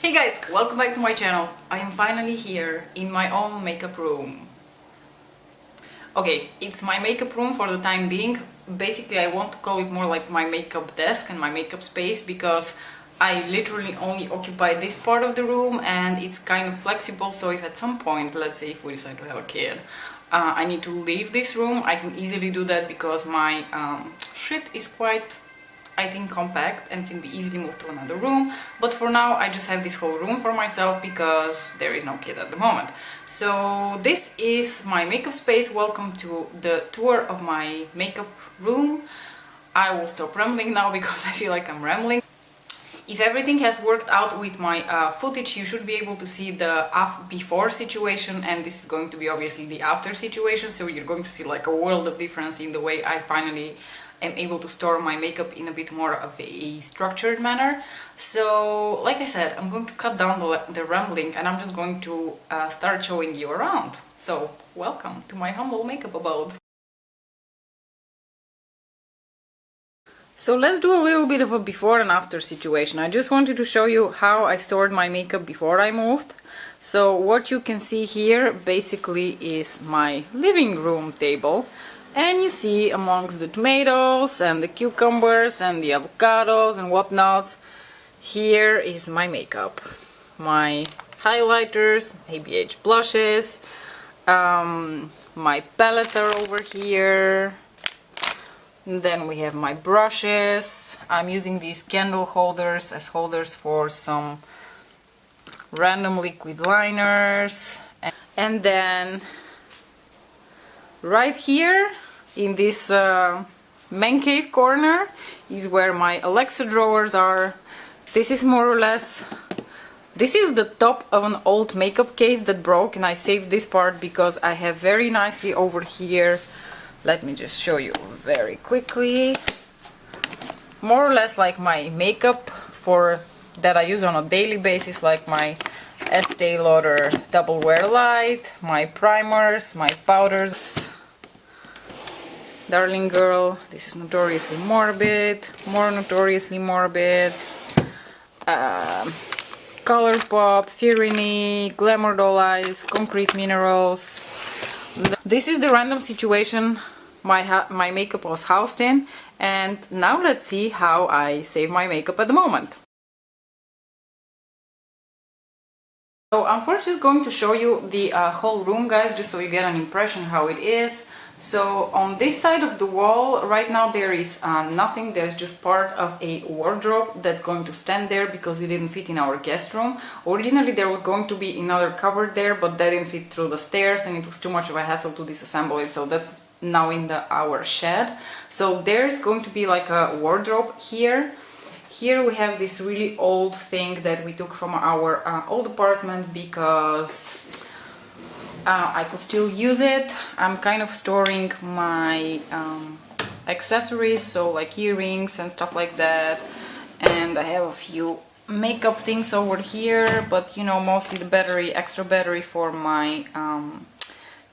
Hey guys, welcome back to my channel. I am finally here in my own makeup room. Okay, it's my makeup room for the time being. Basically, I want to call it more like my makeup desk and my makeup space because I literally only occupy this part of the room and it's kind of flexible, so if at some point, let's say if we decide to have a kid, I need to leave this room, I can easily do that because my shit is quite, I think, compact and can be easily moved to another room. But for now I just have this whole room for myself because there is no kid at the moment. So this is my makeup space. Welcome to the tour of my makeup room. I will stop rambling now because I feel like I'm rambling. If everything has worked out with my footage, you should be able to see the before situation, and this is going to be obviously the after situation, so you're going to see like a world of difference in the way I finally am able to store my makeup in a bit more of a structured manner. So, like I said, I'm going to cut down the rambling and I'm just going to start showing you around. So, welcome to my humble makeup abode. So let's do a little bit of a before and after situation. I just wanted to show you how I stored my makeup before I moved. So what you can see here basically is my living room table. And you see amongst the tomatoes and the cucumbers and the avocados and whatnot, here is my makeup. My highlighters, ABH blushes, my palettes are over here. And then we have my brushes. I'm using these candle holders as holders for some random liquid liners. And then right here in this man cave corner is where my Alexa drawers are. This is more or less, this is the top of an old makeup case that broke, and I saved this part because I have very nicely over here. Let me just show you very quickly. More or less like my makeup that I use on a daily basis, like my Estee Lauder Double Wear Light, my primers, my powders. Darling Girl, this is Notoriously Morbid, more Notoriously Morbid, Colourpop, Firini, Glamour Doll Eyes, Concrete Minerals. This is the random situation my makeup was housed in, and now let's see how I save my makeup at the moment. So I'm first just going to show you the whole room, guys, just so you get an impression how it is. So on this side of the wall right now there is nothing. There's just part of a wardrobe that's going to stand there because it didn't fit in our guest room. Originally there was going to be another cupboard there, but that didn't fit through the stairs and it was too much of a hassle to disassemble it, so that's now in our shed. So there's going to be like a wardrobe here. Here we have this really old thing that we took from our old apartment because I could still use it. I'm kind of storing my accessories, so like earrings and stuff like that. And I have a few makeup things over here, but you know, mostly the battery, extra battery for my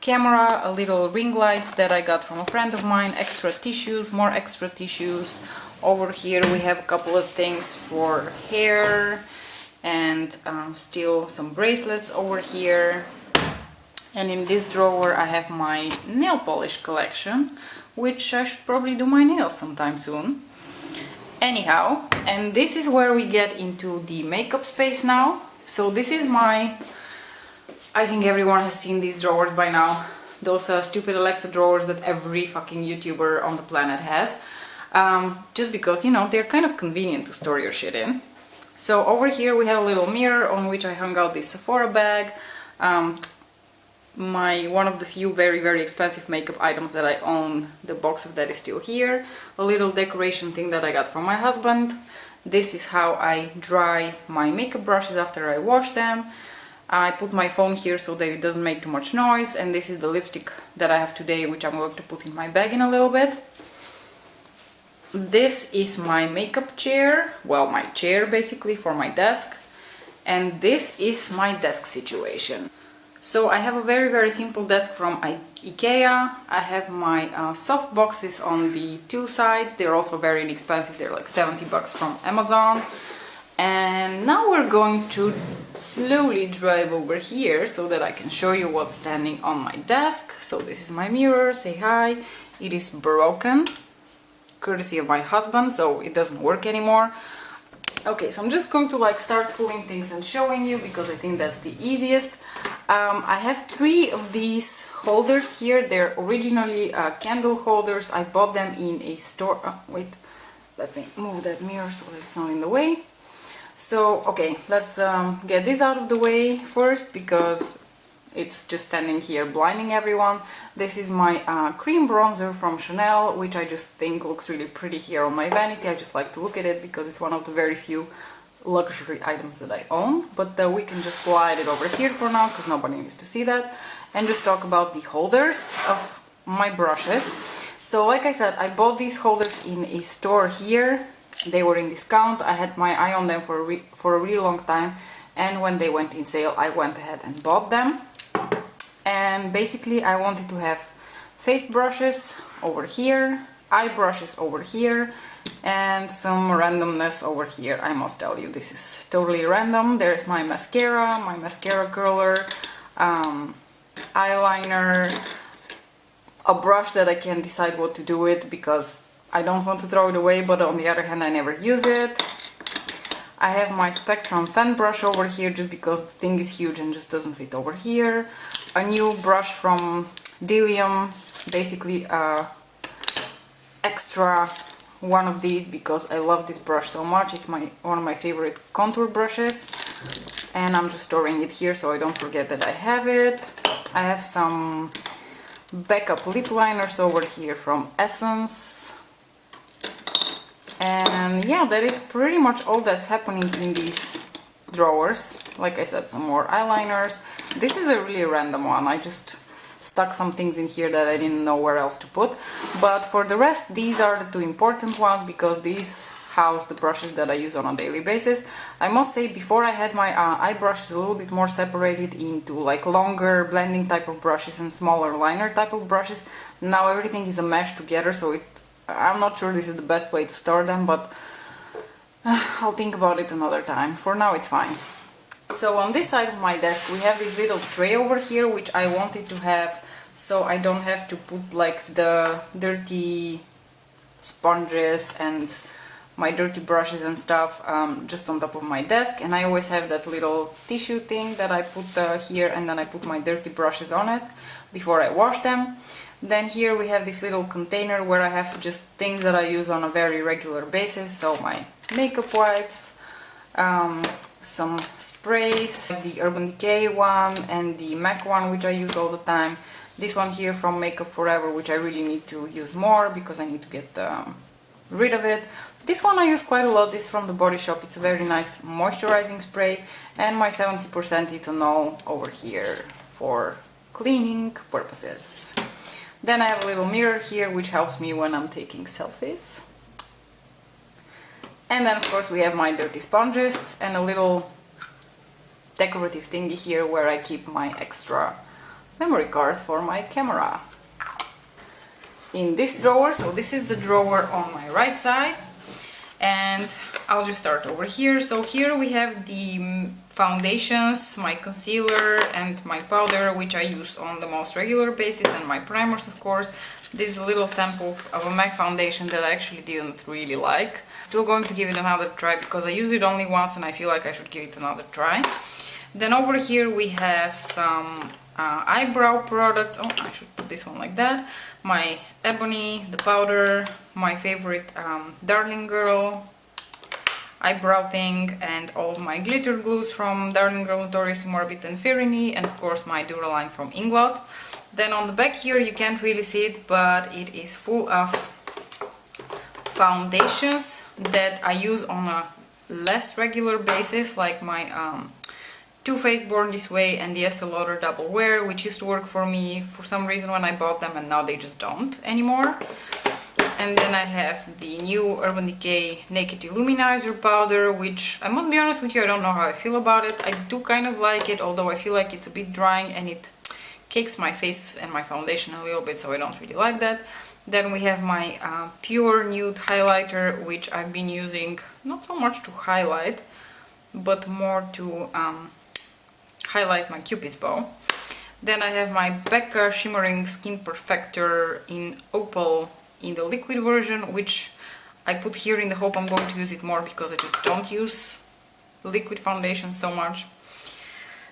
camera, a little ring light that I got from a friend of mine, extra tissues, more extra tissues. Over here we have a couple of things for hair and still some bracelets over here. And in this drawer I have my nail polish collection, which I should probably do my nails sometime soon. Anyhow, and this is where we get into the makeup space now. So this is my, I think everyone has seen these drawers by now. Those stupid Alexa drawers that every fucking YouTuber on the planet has. Just because, you know, they're kind of convenient to store your shit in. So over here we have a little mirror on which I hung out this Sephora bag. One of the few very expensive makeup items that I own, the box of that is still here. A little decoration thing that I got from my husband. This is how I dry my makeup brushes after I wash them. I put my phone here so that it doesn't make too much noise, and this is the lipstick that I have today, which I'm going to put in my bag in a little bit. This is my makeup chair, well, my chair basically for my desk, and this is my desk situation. So I have a very simple desk from IKEA. I have my soft boxes on the two sides. They're also very inexpensive. They're like 70 bucks from Amazon. And now we're going to slowly drive over here so that I can show you what's standing on my desk. So this is my mirror, say hi. It is broken, courtesy of my husband, so it doesn't work anymore. Okay, so I'm just going to like start pulling things and showing you because I think that's the easiest. I have 3 of these holders here. They're originally candle holders. I bought them in a store. Oh, wait, let me move that mirror so that it's not in the way. So, okay, let's get this out of the way first because it's just standing here blinding everyone. This is my cream bronzer from Chanel, which I just think looks really pretty here on my vanity. I just like to look at it because it's one of the very few luxury items that I own. But we can just slide it over here for now because nobody needs to see that. And just talk about the holders of my brushes. So like I said, I bought these holders in a store here. They were in discount. I had my eye on them for a really long time. And when they went in sale, I went ahead and bought them. And basically I wanted to have face brushes over here, eye brushes over here, and some randomness over here. I must tell you, this is totally random. There's my mascara curler, eyeliner, a brush that I can't decide what to do with because I don't want to throw it away, but on the other hand I never use it. I have my Spectrum fan brush over here just because the thing is huge and just doesn't fit over here. A new brush from Delium, basically extra one of these because I love this brush so much. It's one of my favorite contour brushes, and I'm just storing it here so I don't forget that I have it. I have some backup lip liners over here from Essence. And yeah, that is pretty much all that's happening in these drawers. Like I said, some more eyeliners. This is a really random one. I just stuck some things in here that I didn't know where else to put. But for the rest, these are the 2 important ones because these house the brushes that I use on a daily basis. I must say, before I had my eye brushes a little bit more separated into like longer blending type of brushes and smaller liner type of brushes. Now everything is a mesh together, so I'm not sure this is the best way to store them, but I'll think about it another time. For now it's fine. So on this side of my desk we have this little tray over here which I wanted to have so I don't have to put like the dirty sponges and my dirty brushes and stuff just on top of my desk, and I always have that little tissue thing that I put here, and then I put my dirty brushes on it before I wash them. Then here we have this little container where I have just things that I use on a very regular basis, so my makeup wipes, some sprays, the Urban Decay one and the MAC one which I use all the time. This one here from Makeup Forever, which I really need to use more because I need to get rid of it. This one I use quite a lot. This is from the Body Shop. It's a very nice moisturizing spray. And my 70% ethanol over here for cleaning purposes. Then I have a little mirror here which helps me when I'm taking selfies. And then of course we have my dirty sponges and a little decorative thingy here where I keep my extra memory card for my camera. In this drawer, so this is the drawer on my right side, and I'll just start over here. So here we have the foundations, my concealer and my powder, which I use on the most regular basis, and my primers of course. This is a little sample of a MAC foundation that I actually didn't really like. Still going to give it another try because I used it only once and I feel like I should give it another try. Then over here we have some eyebrow products. Oh, I should put this one like that. My Ebony, the powder, my favorite Darling Girl eyebrow thing, and all of my glitter glues from Darling Girl, Notorious Morbid and Ferini, and of course my Duraline from Inglot. Then on the back here you can't really see it, but it is full of foundations that I use on a less regular basis, like my Too Faced Born This Way and the Estee Lauder Double Wear, which used to work for me for some reason when I bought them, and now they just don't anymore. And then I have the new Urban Decay Naked Illuminizer powder, which I must be honest with you, I don't know how I feel about it. I do kind of like it, although I feel like it's a bit drying and it cakes my face and my foundation a little bit, so I don't really like that. Then we have my Pure Nude Highlighter, which I've been using not so much to highlight, but more to highlight my Cupid's bow. Then I have my Becca Shimmering Skin Perfector in Opal in the liquid version, which I put here in the hope I'm going to use it more because I just don't use liquid foundation so much.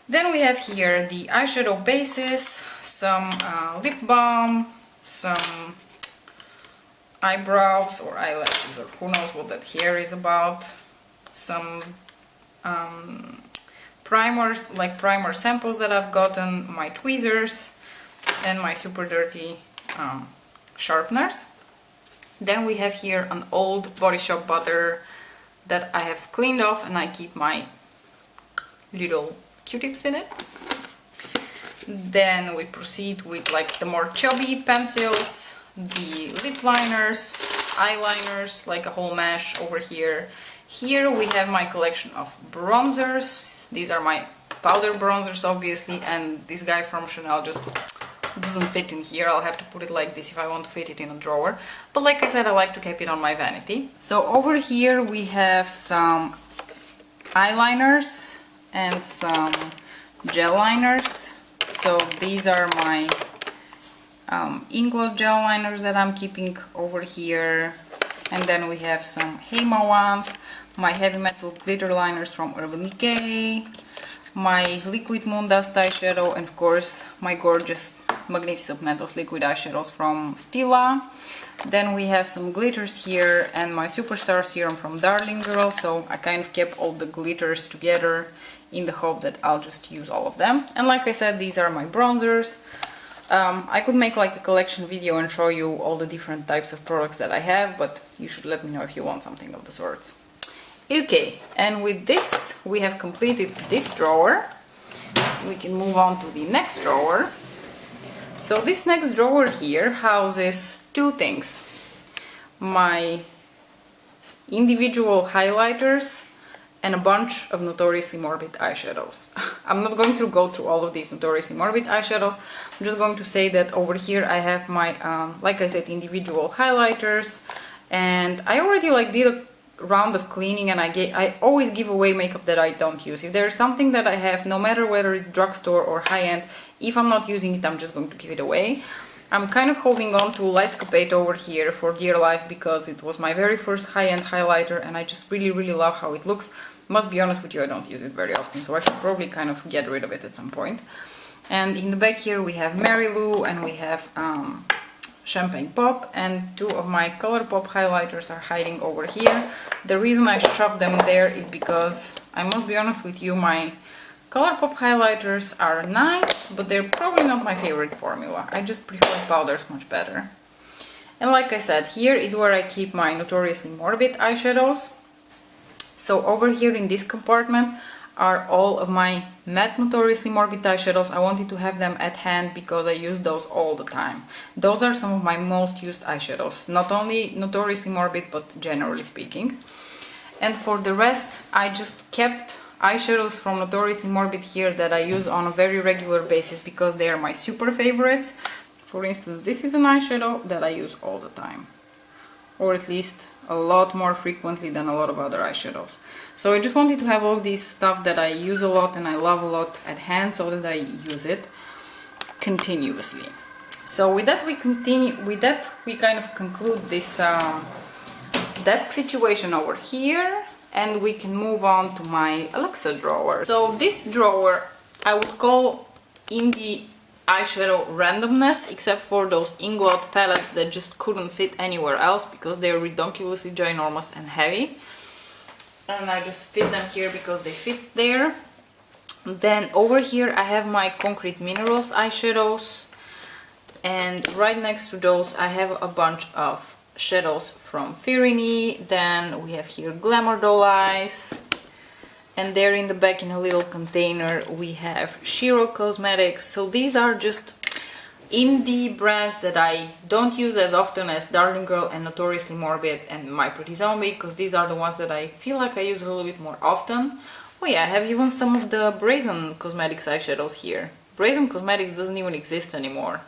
Then we have here the eyeshadow bases, some lip balm, some eyebrows or eyelashes, or who knows what that hair is about, some primers, like primer samples that I've gotten, my tweezers, and my super dirty sharpeners. Then we have here an old Body Shop butter that I have cleaned off, and I keep my little Q-tips in it. Then we proceed with like the more chubby pencils, the lip liners, eyeliners, like a whole mash over here. Here we have my collection of bronzers. These are my powder bronzers, obviously, and this guy from Chanel just doesn't fit in here. I'll have to put it like this if I want to fit it in a drawer. But like I said, I like to keep it on my vanity. So over here we have some eyeliners and some gel liners. So these are my Inglot gel liners that I'm keeping over here. And then we have some Hema ones, my Heavy Metal glitter liners from Urban Decay, my Liquid Moon Dust eyeshadow, and of course my gorgeous Magnificent Metals liquid eyeshadows from Stila. Then we have some glitters here and my Superstar serum from Darling Girl, so I kind of kept all the glitters together in the hope that I'll just use all of them. And like I said, these are my bronzers. I could make like a collection video and show you all the different types of products that I have, but you should let me know if you want something of the sorts. Okay, and with this we have completed this drawer. We can move on to the next drawer. So this next drawer here houses two things: my individual highlighters and a bunch of Notoriously Morbid eyeshadows. I'm not going to go through all of these Notoriously Morbid eyeshadows. I'm just going to say that over here I have my, like I said, individual highlighters, and I already like did a round of cleaning, and I always give away makeup that I don't use. If there's something that I have, no matter whether it's drugstore or high-end, if I'm not using it, I'm just going to give it away. I'm kind of holding on to Lightscape over here for dear life because it was my very first high-end highlighter and I just really love how it looks. Must be honest with you, I don't use it very often, so I should probably kind of get rid of it at some point. And in the back here we have Mary Lou and we have Champagne Pop, and two of my ColourPop highlighters are hiding over here. The reason I shoved them there is because, I must be honest with you, my ColourPop highlighters are nice, but they're probably not my favorite formula. I just prefer powders much better. And like I said, here is where I keep my Notoriously Morbid eyeshadows. So over here in this compartment are all of my matte Notoriously Morbid eyeshadows. I wanted to have them at hand because I use those all the time. Those are some of my most used eyeshadows, not only Notoriously Morbid, but generally speaking. And for the rest, I just kept eyeshadows from Notoriously Morbid here that I use on a very regular basis because they are my super favorites. For instance, this is an eyeshadow that I use all the time, or at least a lot more frequently than a lot of other eyeshadows. So I just wanted to have all this stuff that I use a lot and I love a lot at hand so that I use it continuously. So with that we kind of conclude this desk situation over here, and we can move on to my Alexa drawer. So this drawer I would call indie eyeshadow randomness, except for those Inglot palettes that just couldn't fit anywhere else because they're ridiculously ginormous and heavy. And I just fit them here because they fit there. Then over here I have my Concrete Minerals eyeshadows, and right next to those I have a bunch of shadows from Firini. Then we have here Glamour Doll Eyes, and there in the back in a little container we have Shiro Cosmetics. So these are just indie brands that I don't use as often as Darling Girl and Notoriously Morbid and My Pretty Zombie, because these are the ones that I feel like I use a little bit more often. Oh yeah, I have even some of the Brazen Cosmetics eyeshadows here. Brazen Cosmetics doesn't even exist anymore.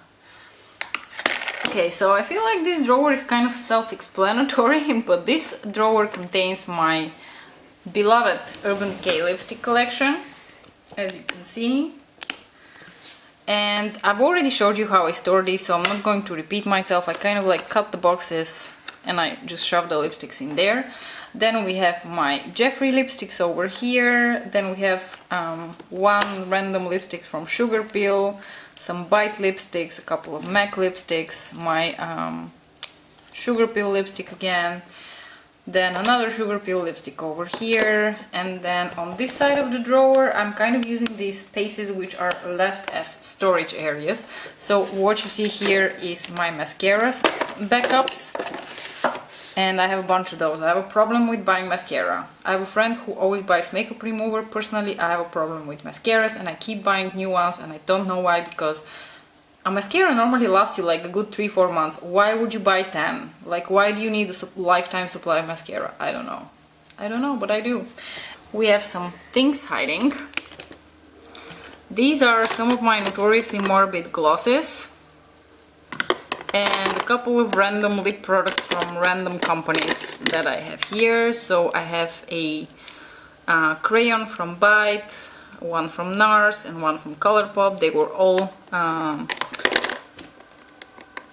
Okay, so I feel like this drawer is kind of self-explanatory, but this drawer contains my beloved Urban Decay lipstick collection, as you can see. And I've already showed you how I store these, so I'm not going to repeat myself. I kind of like cut the boxes and I just shove the lipsticks in there. Then we have my Jeffree lipsticks over here. Then we have one random lipstick from Sugar Pill, some Bite lipsticks, a couple of MAC lipsticks, my Sugar Pill lipstick again, then another Sugar Pill lipstick over here, and then on this side of the drawer I'm kind of using these spaces which are left as storage areas. So what you see here is my mascaras backups, and I have a bunch of those. I have a problem with buying mascara. I have a friend who always buys makeup remover. Personally, I have a problem with mascaras and I keep buying new ones, and I don't know why, because a mascara normally lasts you like a good 3-4 months. Why would you buy 10? Like, why do you need a lifetime supply of mascara? I don't know. I don't know, but I do. We have some things hiding. These are some of my notoriously morbid glosses. And a couple of random lip products from random companies that I have here. So I have a crayon from Bite, one from NARS and one from Colourpop. They were all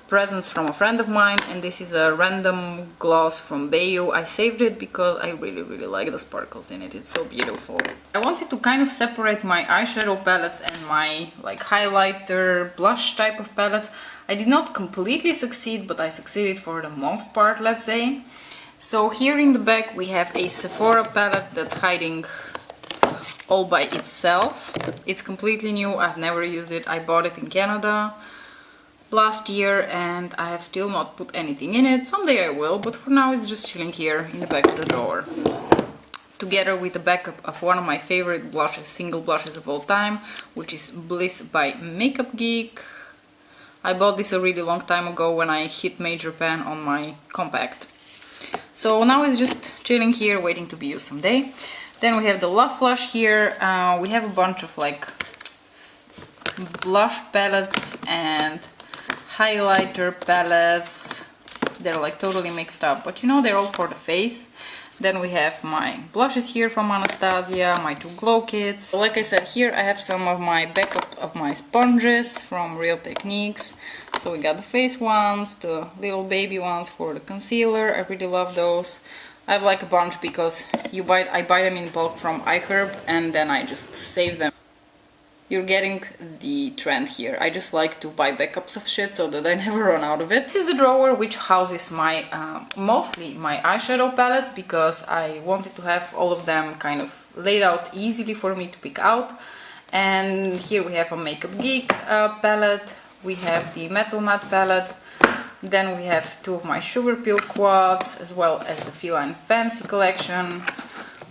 presents from a friend of mine, and this is a random gloss from Bayou. I saved it because I really like the sparkles in it. It's so beautiful. I wanted to kind of separate my eyeshadow palettes and my like highlighter blush type of palettes. I did not completely succeed, but I succeeded for the most part, let's say. So here in the back we have a Sephora palette that's hiding all by itself. It's completely new. I've never used it. I bought it in Canada last year and I have still not put anything in it. Someday I will, but for now it's just chilling here in the back of the drawer. Together with the backup of one of my favorite blushes, single blushes of all time, which is Bliss by Makeup Geek. I bought this a really long time ago when I hit major pan on my compact. So now it's just chilling here, waiting to be used someday. Then we have the Love Flush here. We have a bunch of like blush palettes and highlighter palettes. They're like totally mixed up, but you know, they're all for the face. Then we have my blushes here from Anastasia, my two glow kits. Like I said, here I have some of my backup of my sponges from Real Techniques. So we got the face ones, the little baby ones for the concealer. I really love those. I have like a bunch because I buy them in bulk from iHerb and then I just save them. You're getting the trend here. I just like to buy backups of shit so that I never run out of it. This is the drawer which houses my mostly my eyeshadow palettes, because I wanted to have all of them kind of laid out easily for me to pick out. And here we have a Makeup Geek palette. We have the Metal Matte palette. Then we have two of my Sugar Pill quads, as well as the Feline Fancy collection.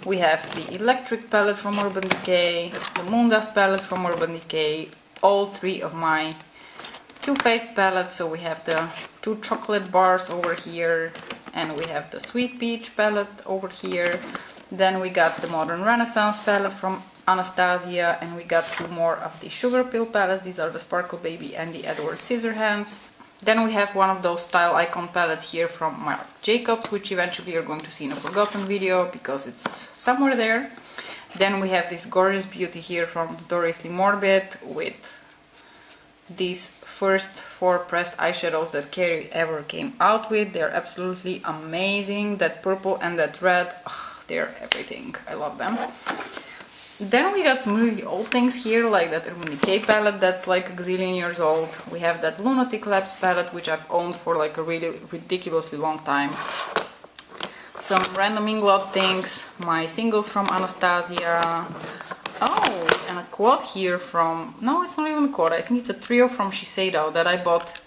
We have the Electric palette from Urban Decay, the Moondust palette from Urban Decay, all three of my Too Faced palettes. So we have the two chocolate bars over here, and we have the Sweet Peach palette over here. Then we got the Modern Renaissance palette from Anastasia, and we got two more of the Sugar Pill palettes. These are the Sparkle Baby and the Edward Scissorhands. Then we have one of those Style Icon palettes here from Marc Jacobs, which eventually you're going to see in a forgotten video because it's somewhere there. Then we have this gorgeous beauty here from Notoriously Morbid with these first 4 pressed eyeshadows that Carrie ever came out with. They're absolutely amazing. That purple and that red, ugh, they're everything. I love them. Then we got some really old things here, like that Urban Decay palette that's like a gazillion years old. We have that Lunatic Labs palette, which I've owned for like a really ridiculously long time. Some random Inglot things, my singles from Anastasia. Oh, and a quad here from... No, it's not even a quad. I think it's a trio from Shiseido that I bought,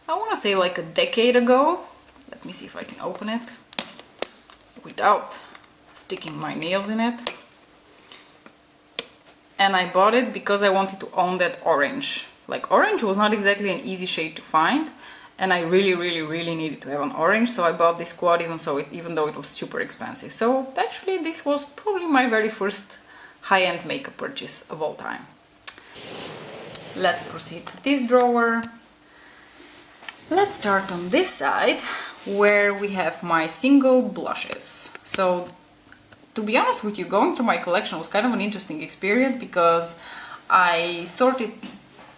I want to say like a decade ago. Let me see if I can open it without sticking my nails in it. And I bought it because I wanted to own that orange. Like, orange was not exactly an easy shade to find, and I really needed to have an orange, so I bought this quad even though it was super expensive. So actually this was probably my very first high-end makeup purchase of all time. Let's proceed to this drawer. Let's start on this side, where we have my single blushes. So to be honest with you, going through my collection was kind of an interesting experience because I sorted...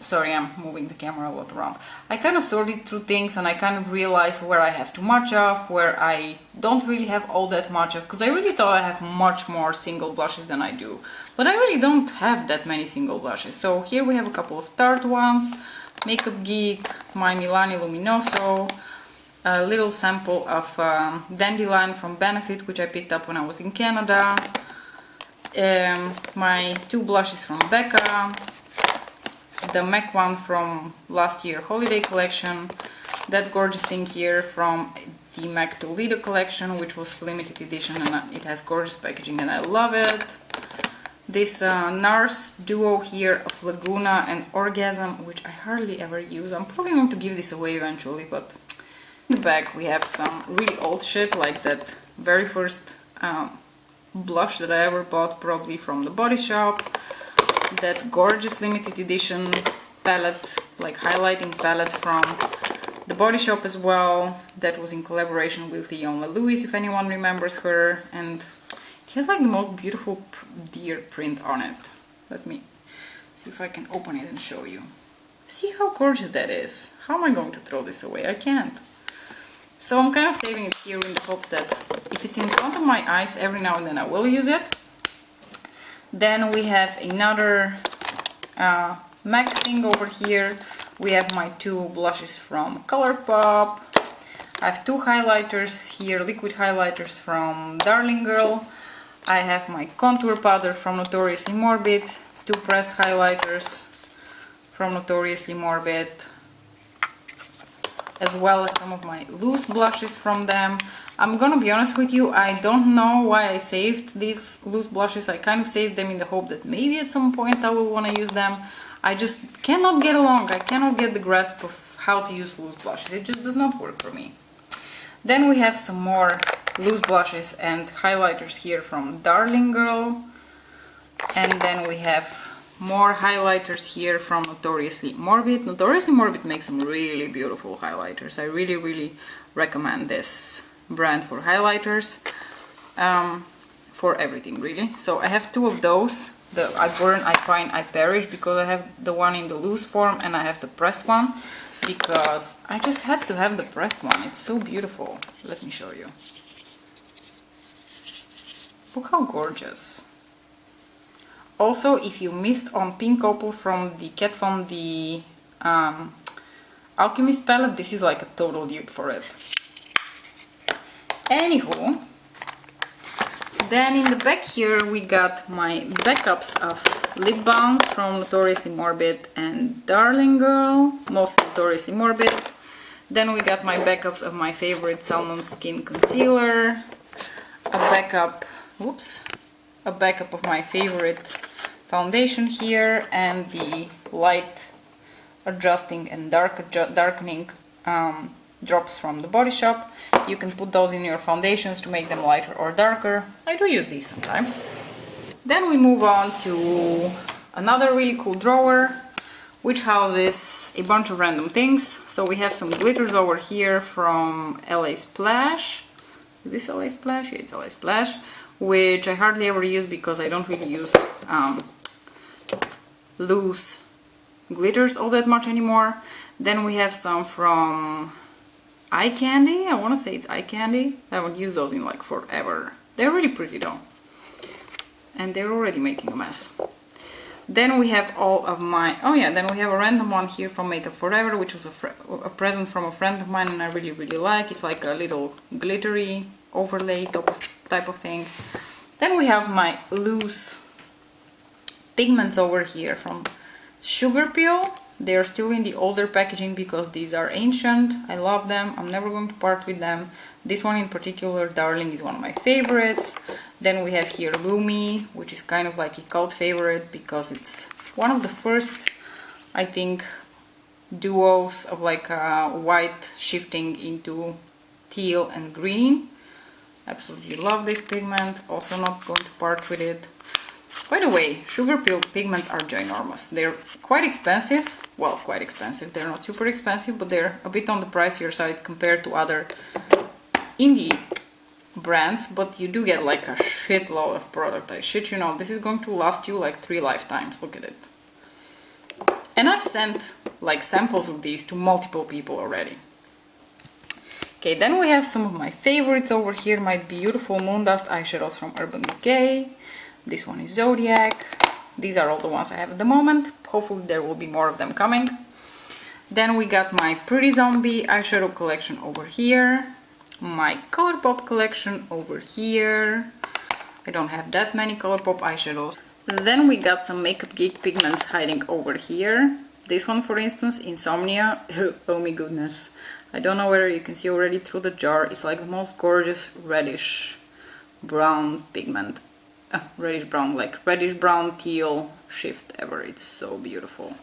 Sorry, I'm moving the camera a lot around. I kind of sorted through things and I kind of realized where I have too much of, where I don't really have all that much of, because I really thought I have much more single blushes than I do. But I really don't have that many single blushes. So here we have a couple of Tarte ones, Makeup Geek, my Milani Luminoso, a little sample of Dandelion from Benefit, which I picked up when I was in Canada, my 2 blushes from Becca, the MAC one from last year holiday collection, that gorgeous thing here from the MAC Toledo collection, which was limited edition and it has gorgeous packaging and I love it. This NARS duo here of Laguna and Orgasm, which I hardly ever use. I'm probably going to give this away eventually, but in the back we have some really old shit, like that very first blush that I ever bought, probably from the Body Shop. That gorgeous limited edition palette, like highlighting palette from the Body Shop as well. That was in collaboration with Leona Lewis, if anyone remembers her. And it has like the most beautiful deer print on it. Let me see if I can open it and show you. See how gorgeous that is. How am I going to throw this away? I can't. So I'm kind of saving it here in the hopes that if it's in front of my eyes every now and then I will use it. Then we have another MAC thing over here. We have my 2 blushes from ColourPop. I have 2 highlighters here, liquid highlighters from Darling Girl. I have my contour powder from Notoriously Morbid, 2 pressed highlighters from Notoriously Morbid, as well as some of my loose blushes from them. I'm gonna be honest with you, I don't know why I saved these loose blushes. I kind of saved them in the hope that maybe at some point I will want to use them. I just cannot get along. I cannot get the grasp of how to use loose blushes. It just does not work for me. Then we have some more loose blushes and highlighters here from Darling Girl. And then we have more highlighters here from Notoriously Morbid. Notoriously Morbid makes some really beautiful highlighters. I really recommend this brand for highlighters, for everything really. So I have 2 of those, the I Burn, I Pine, I Perish, because I have the one in the loose form and I have the pressed one because I just had to have the pressed one. It's so beautiful. Let me show you. Look how gorgeous. Also, if you missed on Pink Opal from the Kat Von D Alchemist palette, this is like a total dupe for it. Anywho, then in the back here we got my backups of lip balms from Notoriously Morbid and Darling Girl, most Notoriously Morbid. Then we got my backups of my favorite Salmon Skin Concealer, a backup of my favorite foundation here, and the light adjusting and darkening drops from the Body Shop. You can put those in your foundations to make them lighter or darker. I do use these sometimes. Then we move on to another really cool drawer, which houses a bunch of random things. So we have some glitters over here from LA Splash. Is this LA Splash? Yeah, it's LA Splash, which I hardly ever use because I don't really use loose glitters all that much anymore. Then we have some from Eye Candy. I want to say it's Eye Candy. I haven't used those in like forever. They're really pretty though. And they're already making a mess. Then we have all of my... Oh yeah, then we have a random one here from Makeup Forever, which was a present from a friend of mine and I really like. It's like a little glittery overlay type of thing. Then we have my loose pigments over here from Sugar Pill. They are still in the older packaging because these are ancient. I love them. I'm never going to part with them. This one in particular, Darling, is one of my favorites. Then we have here Lumi, which is kind of like a cult favorite because it's one of the first, I think, duos of like white shifting into teal and green. Absolutely love this pigment. Also not going to part with it. By the way, Sugar Pill pigments are ginormous. They're quite expensive. Well, quite expensive. They're not super expensive, but they're a bit on the pricier side compared to other indie brands, but you do get like a shitload of product. I shit you not, this is going to last you like 3 lifetimes. Look at it. And I've sent like samples of these to multiple people already. Okay, then we have some of my favorites over here, my beautiful Moondust eyeshadows from Urban Decay. This one is Zodiac. These are all the ones I have at the moment. Hopefully there will be more of them coming. Then we got my Pretty Zombie eyeshadow collection over here. My Colourpop collection over here. I don't have that many Colourpop eyeshadows. Then we got some Makeup Geek pigments hiding over here. This one, for instance, Insomnia. Oh my goodness. I don't know whether you can see already through the jar. It's like the most gorgeous reddish brown pigment. Reddish brown, like reddish brown teal shift ever. It's so beautiful.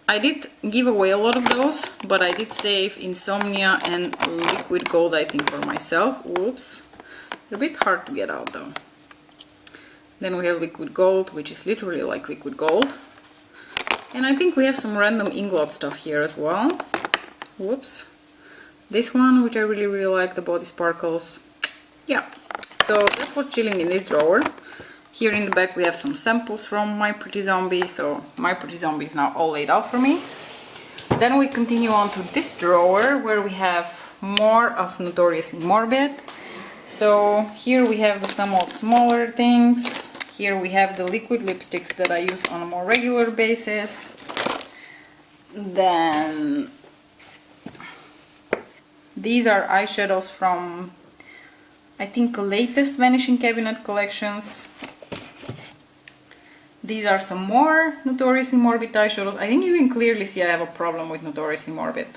I did give away a lot of those, but I did save Insomnia and Liquid Gold, I think, for myself. Whoops. A bit hard to get out though. Then we have Liquid Gold, which is literally like liquid gold. And I think we have some random Inglot stuff here as well. Whoops. This one, which I really like, the Body Sparkles. Yeah, so that's what's chilling in this drawer. Here in the back we have some samples from My Pretty Zombie, so My Pretty Zombie is now all laid out for me. Then we continue on to this drawer where we have more of Notoriously Morbid. So here we have the somewhat smaller things. Here we have the liquid lipsticks that I use on a more regular basis. Then these are eyeshadows from, I think, the latest Vanishing Cabinet collections. These are some more Notoriously Morbid eyeshadows. I think you can clearly see I have a problem with Notoriously Morbid.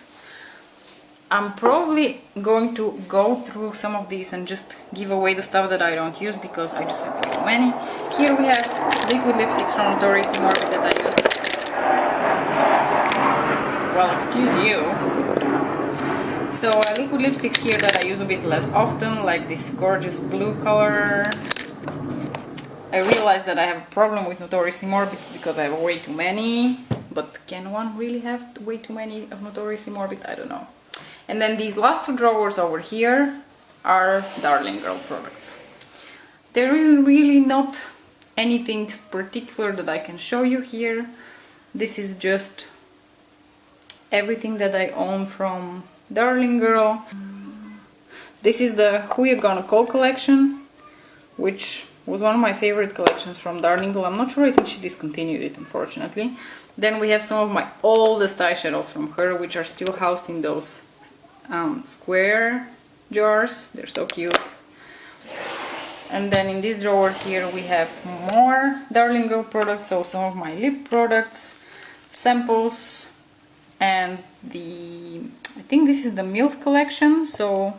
I'm probably going to go through some of these and just give away the stuff that I don't use because I just have way too many. Here we have liquid lipsticks from Notoriously Morbid that I use. Well, excuse you. So liquid lipsticks here that I use a bit less often, like this gorgeous blue color. I realized that I have a problem with Notoriously Morbid because I have way too many. But can one really have way too many of Notoriously Morbid? I don't know. And then these last two drawers over here are Darling Girl products. There isn't really not anything particular that I can show you here. This is just everything that I own from Darling Girl. This is the Who You Gonna Call collection, which was one of my favorite collections from Darling Girl. I'm not sure, I think she discontinued it, unfortunately. Then we have some of my oldest eyeshadows from her, which are still housed in those square jars. They're so cute. And then in this drawer here we have more Darling Girl products, so some of my lip products, samples, and I think this is the MILF collection. So,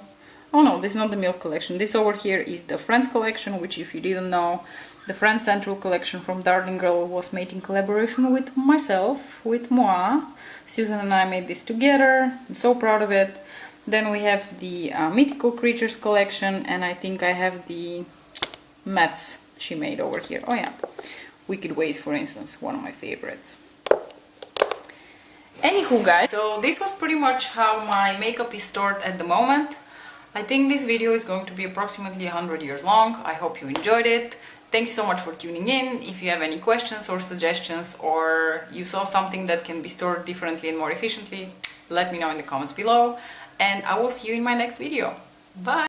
oh no, this is not the MILF collection. This over here is the Friends collection, which, if you didn't know, the Friends Central collection from Darling Girl was made in collaboration with myself, with moi. Susan and I made this together. I'm so proud of it. Then we have the Mythical Creatures collection, and I think I have the mattes she made over here. Oh yeah, Wicked Ways, for instance, one of my favorites. Anywho guys, so this was pretty much how my makeup is stored at the moment. I think this video is going to be approximately 100 years long. I hope you enjoyed it. Thank you so much for tuning in. If you have any questions or suggestions, or you saw something that can be stored differently and more efficiently, let me know in the comments below. And I will see you in my next video. Bye!